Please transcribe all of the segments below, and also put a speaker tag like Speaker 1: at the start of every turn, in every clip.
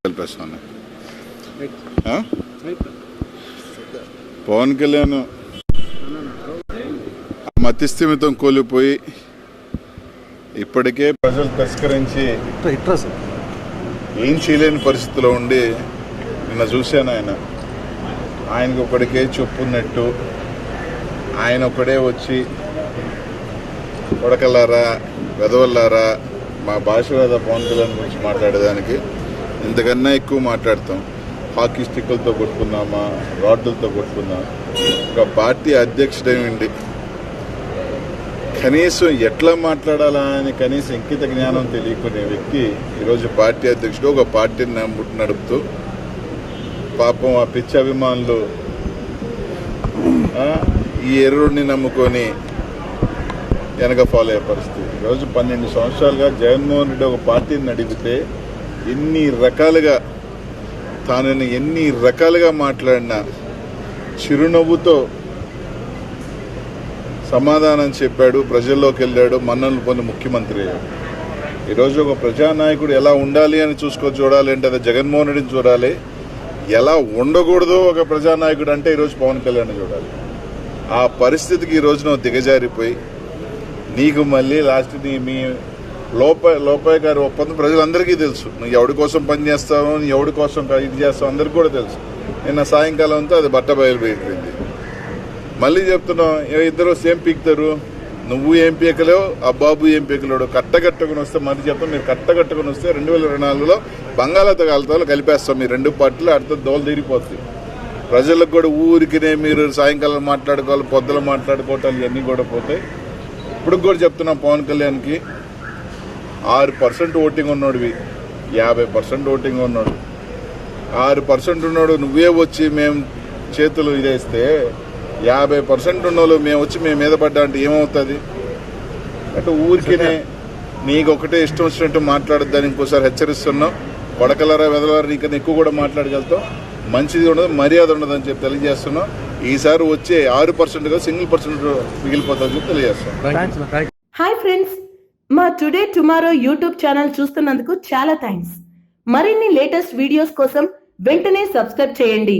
Speaker 1: కలిపేస్తాను. పవన్ కళ్యాణ్ మతిస్థిమితం కోల్పోయి ఇప్పటికే ప్రజలు తిరస్కరించి ఏం చేయలేని పరిస్థితిలో ఉండి నిన్న చూశాను. ఆయనకు ఒకడికే చెప్పున్నట్టు ఆయన ఒకడే వచ్చి కొడకల్లారా వెదవల్లారా మా భాష వేద పవన్ కళ్యాణ్ గురించి మాట్లాడేదానికి ఇంతకన్నా ఎక్కువ మాట్లాడతాం. హాకీ స్టిక్కులతో కొట్టుకున్నామా, రాడ్లతో కొట్టుకున్నాం. ఒక పార్టీ అధ్యక్షుడేమిండి కనీసం ఎట్లా మాట్లాడాలా అని కనీసం ఇంకిత జ్ఞానం తెలియకునే వ్యక్తి ఈరోజు పార్టీ అధ్యక్షుడు. ఒక పార్టీని నడుపుతూ పాపం ఆ పిచ్చి అభిమానులు ఈ ఎర్రుడిని నమ్ముకొని వెనక ఫాలో అయ్యే పరిస్థితి. ఈరోజు 12 సంవత్సరాలుగా జగన్మోహన్ రెడ్డి ఒక పార్టీని నడిపితే తానని ఎన్ని రకాలుగా మాట్లాడినా చిరునవ్వుతో సమాధానం చెప్పాడు, ప్రజల్లోకి వెళ్ళాడు, మన్ననలు పొంది ముఖ్యమంత్రి అయ్యాడు. ఈరోజు ఒక ప్రజానాయకుడు ఎలా ఉండాలి అని చూడాలి అంటే అది జగన్మోహన్ రెడ్డిని చూడాలి. ఎలా ఉండకూడదో ఒక ప్రజానాయకుడు అంటే ఈరోజు పవన్ కళ్యాణ్ చూడాలి. ఆ పరిస్థితికి ఈరోజు నువ్వు దిగజారిపోయి నీకు మళ్ళీ లాస్ట్ మీ లోపాయి గారి ఒప్పందం ప్రజలందరికీ తెలుసు. నువ్వు ఎవడి కోసం పనిచేస్తావు, నీ ఎవడి కోసం ఇది చేస్తావు అందరికీ కూడా తెలుసు. నిన్న సాయంకాలం అంతా అది బట్ట బయలుపోయింది. మళ్ళీ చెప్తున్నావు ఇద్దరు సేమ్ పీకుతారు. నువ్వు ఏం పీకలేవు, ఆ బాబు ఏం పీకలేడు. కట్టగట్టుకుని వస్తే మరి చెప్తాం, మీరు కట్టగట్టుకుని వస్తే 2024లో బంగాళాఖాతాలు కలిపేస్తాం. మీ రెండు పార్టీలు అర్థం దోలు తీరిపోతుంది. ప్రజలకు కూడా ఊరికినే మీరు సాయంకాలం మాట్లాడుకోవాలి, పొద్దులు మాట్లాడుకోవటాలు ఇవన్నీ కూడా పోతాయి. ఇప్పుడు కూడా చెప్తున్నాం, పవన్ కళ్యాణ్కి 6% ఓటింగ్ ఉన్నాడువి, 50% ఓటింగ్ ఉన్నాడు. 6% ఉన్నాడు, నువ్వే వచ్చి మేము చేతులు ఇదేస్తే 50% ఉన్నోళ్ళు మేము వచ్చి మేము మీద పడ్డా అంటే ఏమవుతుంది? అంటే ఊరికినే నీకు ఒకటే ఇష్టం వచ్చినట్టు మాట్లాడద్దని ఇంకోసారి హెచ్చరిస్తున్నాం. కొడకలరా వెదలరా నీకన్నా ఎక్కువ కూడా మాట్లాడగలుగుతాం. మంచిది ఉండదు, మర్యాద ఉండదని చెప్పి తెలియజేస్తున్నాం. ఈసారి వచ్చే 6% సింగిల్% మిగిలిపోతుందని చెప్పి తెలియజేస్తాం.
Speaker 2: హాయ్ ఫ్రెండ్స్, మా టుడే టుమారో యూట్యూబ్ ఛానల్ చూస్తున్నందుకు చాలా థ్యాంక్స్. మరిన్ని లేటెస్ట్ వీడియోస్ కోసం వెంటనే సబ్స్క్రైబ్ చేయండి.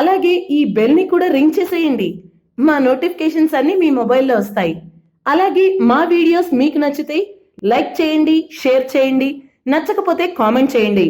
Speaker 2: అలాగే ఈ బెల్ ని కూడా రింగ్ చేసేయండి. మా నోటిఫికేషన్స్ అన్ని మీ మొబైల్లో వస్తాయి. అలాగే మా వీడియోస్ మీకు నచ్చితే లైక్ చేయండి, షేర్ చేయండి, నచ్చకపోతే కామెంట్ చేయండి.